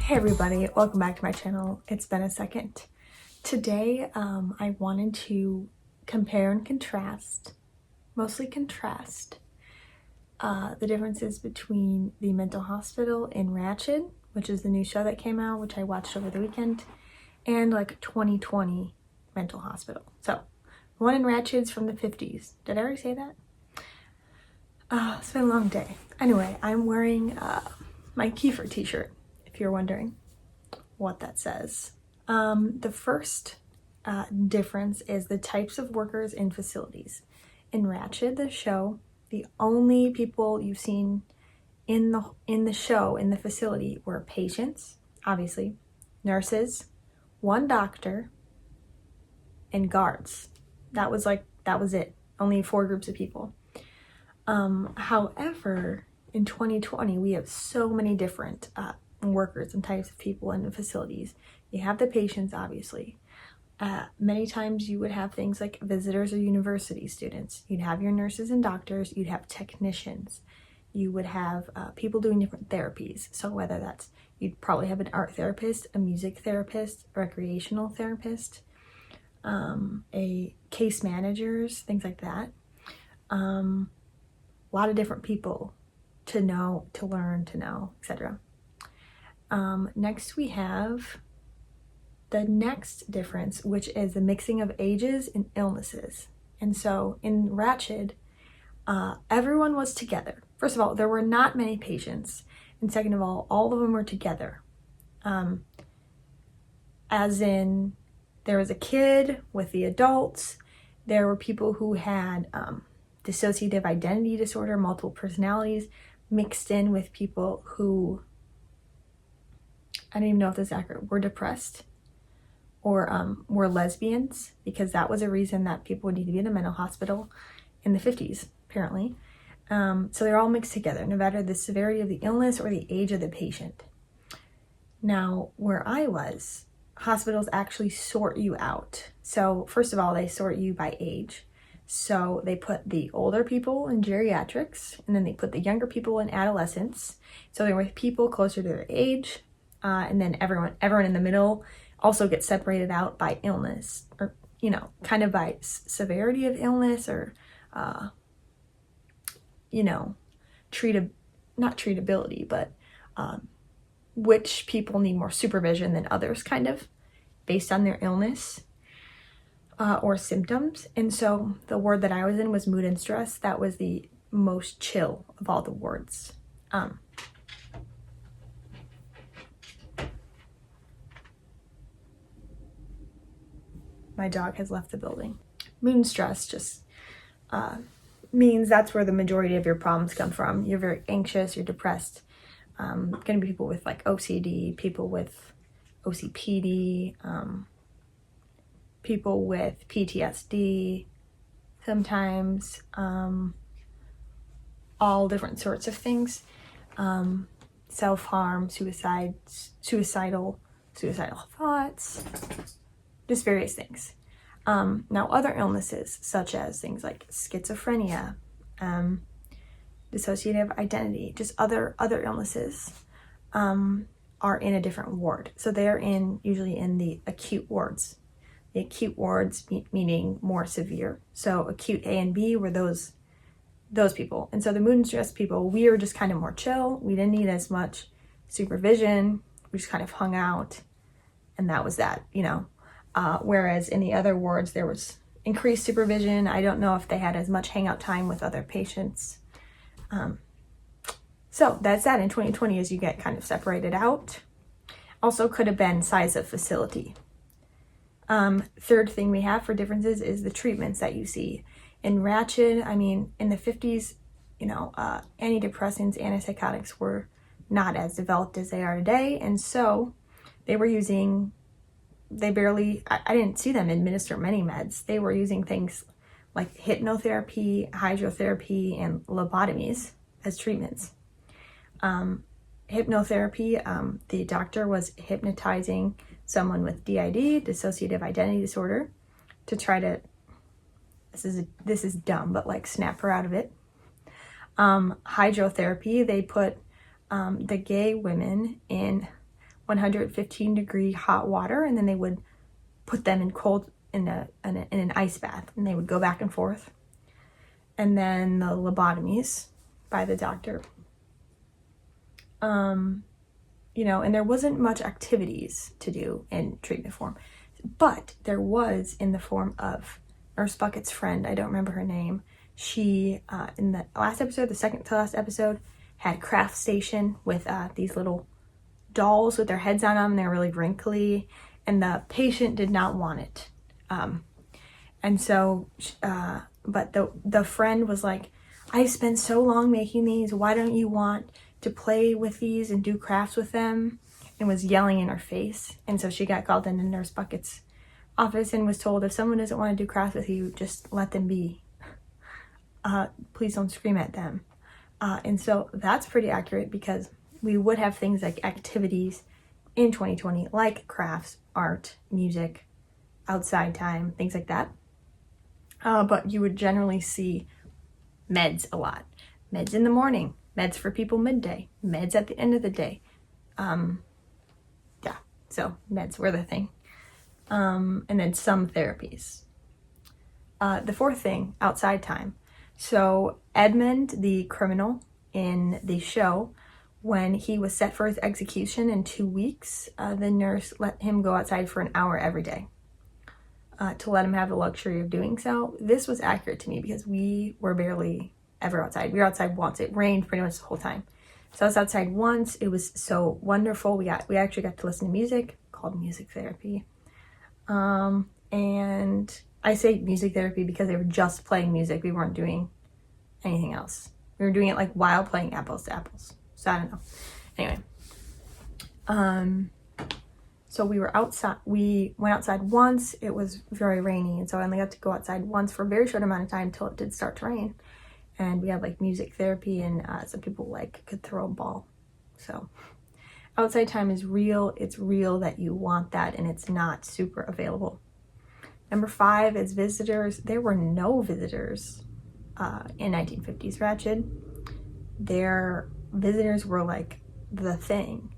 Hey everybody, welcome back to my channel. It's been a second. Today I wanted to compare and contrast, mostly contrast, the differences between the mental hospital in RATCHED, which is the new show that came out, which I watched over the weekend, and like 2020 mental hospital. So one in RATCHED's from the 50s. Did I already say that? It's been a long day. Anyway, I'm wearing my Kiefer t-shirt, if you're wondering what that says. The first difference is the types of workers in facilities. In RATCHED, the show, the only people you've seen in the show, in the facility, were patients, obviously, nurses, one doctor, and guards. That was it. Only 4 groups of people. However, in 2020, we have so many different workers and types of people in the facilities. You have the patients, obviously. Many times you would have things like visitors or university students. You'd have your nurses and doctors. You'd have technicians. You would have people doing different therapies. So whether that's, you'd probably have an art therapist, a music therapist, a recreational therapist, a case managers, things like that. A lot of different people to know, to learn, to know, etc. Next we have the next difference, which is the mixing of ages and illnesses. And so in RATCHED, everyone was together. First of all, there were not many patients. And second of all of them were together. As in, there was a kid with the adults. There were people who had dissociative identity disorder, multiple personalities, mixed in with people who, I don't even know if this is accurate, were depressed or were lesbians, because that was a reason that people would need to be in a mental hospital in the 50s, apparently. So they're all mixed together, no matter the severity of the illness or the age of the patient. Now, where I was, hospitals actually sort you out. So first of all, they sort you by age. So they put the older people in geriatrics, and then they put the younger people in adolescence. So there were people closer to their age, and then everyone in the middle also gets separated out by illness, or, you know, kind of by severity of illness, or, you know, not treatability, but which people need more supervision than others, kind of, based on their illness. Or symptoms. And so the ward that I was in was mood and stress. That was the most chill of all the wards. My dog has left the building. Mood and stress just means that's where the majority of your problems come from. You're very anxious, you're depressed. Gonna be people with like OCD, people with OCPD, people with PTSD, sometimes, all different sorts of things, self-harm, suicidal thoughts, just various things. Now other illnesses, such as things like schizophrenia, dissociative identity, just other illnesses, are in a different ward. So they're usually in the acute wards. The acute wards meaning more severe. So acute A and B were those people. And so the mood and stress people, we were just kind of more chill. We didn't need as much supervision. We just kind of hung out, and that was that, you know. Whereas in the other wards, there was increased supervision. I don't know if they had as much hangout time with other patients. So that's that in 2020, as you get kind of separated out. Also could have been size of facility. Third thing we have for differences is the treatments that you see. In RATCHED, I mean, in the 50s, you know, antidepressants, antipsychotics were not as developed as they are today. And so they were using, I didn't see them administer many meds. They were using things like hypnotherapy, hydrotherapy, and lobotomies as treatments. Hypnotherapy, the doctor was hypnotizing someone with DID, dissociative identity disorder, to try to, this is dumb, but like snap her out of it. Hydrotherapy, they put the gay women in 115-degree hot water, and then they would put them in an ice bath, and they would go back and forth. And then the lobotomies by the doctor. You know, and there wasn't much activities to do in treatment form, but there was in the form of Nurse Bucket's friend. I don't remember her name. She, in the last episode, the second to last episode, had craft station with these little dolls with their heads on them. They're really wrinkly, and the patient did not want it. And so, but the friend was like, I spent so long making these. Why don't you want to play with these and do crafts with them? And was yelling in her face. And so she got called into Nurse Bucket's office and was told, if someone doesn't want to do crafts with you, just let them be. Please don't scream at them. And so that's pretty accurate, because we would have things like activities in 2020, like crafts, art, music, outside time, things like that. But you would generally see meds a lot. Meds in the morning, meds for people midday, meds at the end of the day. Yeah, so meds were the thing. And then some therapies. The fourth thing, outside time. So Edmund, the criminal in the show, when he was set for his execution in 2 weeks, the nurse let him go outside for an hour every day. To let him have the luxury of doing so. This was accurate to me, because we were barely ever outside. We were outside once. It rained pretty much the whole time. So I was outside once. It was so wonderful. We actually got to listen to music called music therapy. And I say music therapy because they were just playing music. We weren't doing anything else. We were doing it like while playing apples to apples. So I don't know. Anyway. So we were outside, we went outside once. It was very rainy, and so I only got to go outside once for a very short amount of time until it did start to rain. And we had like music therapy, and some people like could throw a ball. So outside time is real. It's real that you want that, and it's not super available. Number 5 is visitors. There were no visitors in 1950s Ratched. Their visitors were like the thing.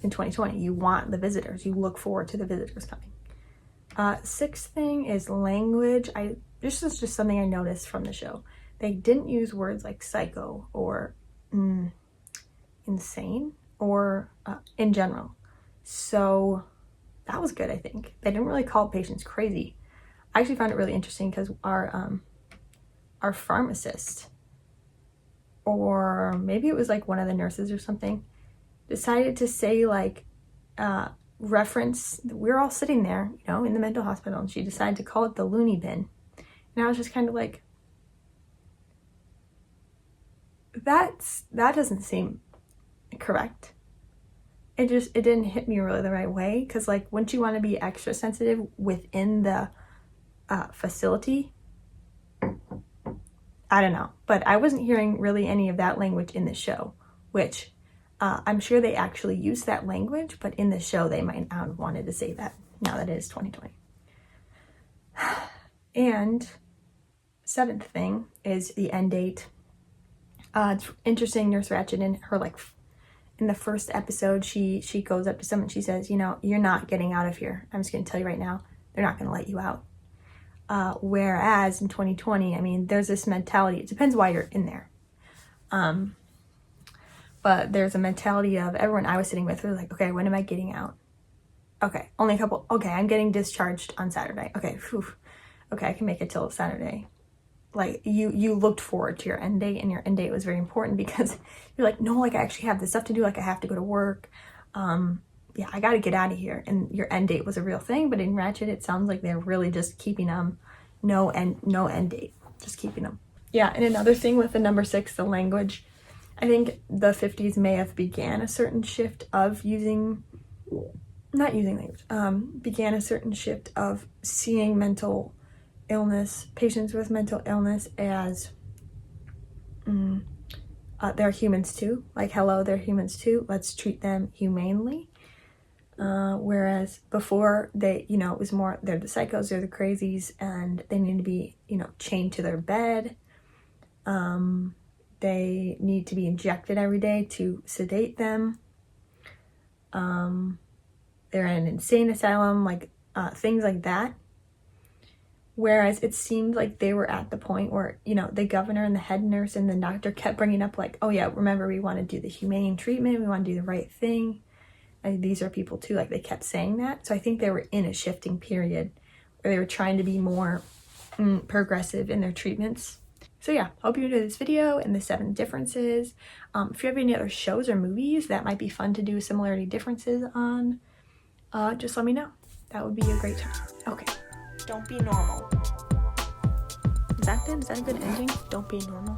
In 2020, you want the visitors. You look forward to the visitors coming. 6th thing is language. This is just something I noticed from the show. They didn't use words like psycho or insane or in general. So that was good, I think. They didn't really call patients crazy. I actually found it really interesting, because our pharmacist, or maybe it was like one of the nurses or something, decided to say like reference, we're all sitting there, you know, in the mental hospital, and she decided to call it the loony bin. And I was just kind of like, that doesn't seem correct. It didn't hit me really the right way, because like, wouldn't you want to be extra sensitive within the facility? I don't know, but I wasn't hearing really any of that language in the show, which I'm sure they actually use that language, but in the show they might not have wanted to say that, now that it is 2020. And 7th thing is the end date. It's interesting, Nurse Ratched, in her like in the first episode, she goes up to someone, she says, you know, you're not getting out of here. I'm just going to tell you right now, they're not going to let you out. Whereas in 2020, I mean, there's this mentality, it depends why you're in there. But there's a mentality of everyone I was sitting with was like, okay, when am I getting out? Okay, only a couple, okay, I'm getting discharged on Saturday. Okay, whew. Okay, I can make it till Saturday. Like, you looked forward to your end date, and your end date was very important, because you're like, no, like I actually have this stuff to do, like I have to go to work. Yeah, I got to get out of here. And your end date was a real thing, but in Ratched, it sounds like they're really just keeping them no end date, just keeping them. Yeah, and another thing with the number 6, the language, I think the 50s may have began a certain shift of began a certain shift of seeing mental illness, patients with mental illness as they're humans too. Like, hello, they're humans too. Let's treat them humanely. Whereas before, they, you know, it was more, they're the psychos, they're the crazies, and they need to be, you know, chained to their bed. They need to be injected every day to sedate them. they're in an insane asylum, like things like that. Whereas it seemed like they were at the point where, you know, the governor and the head nurse and the doctor kept bringing up like, oh yeah, remember, we want to do the humane treatment, we want to do the right thing. And these are people too, like they kept saying that. So I think they were in a shifting period where they were trying to be more progressive in their treatments. So yeah, hope you enjoyed this video and the 7 differences. If you have any other shows or movies that might be fun to do similarity differences on, just let me know. That would be a great time. Okay, don't be normal. Is that good? Is that a good ending? Don't be normal.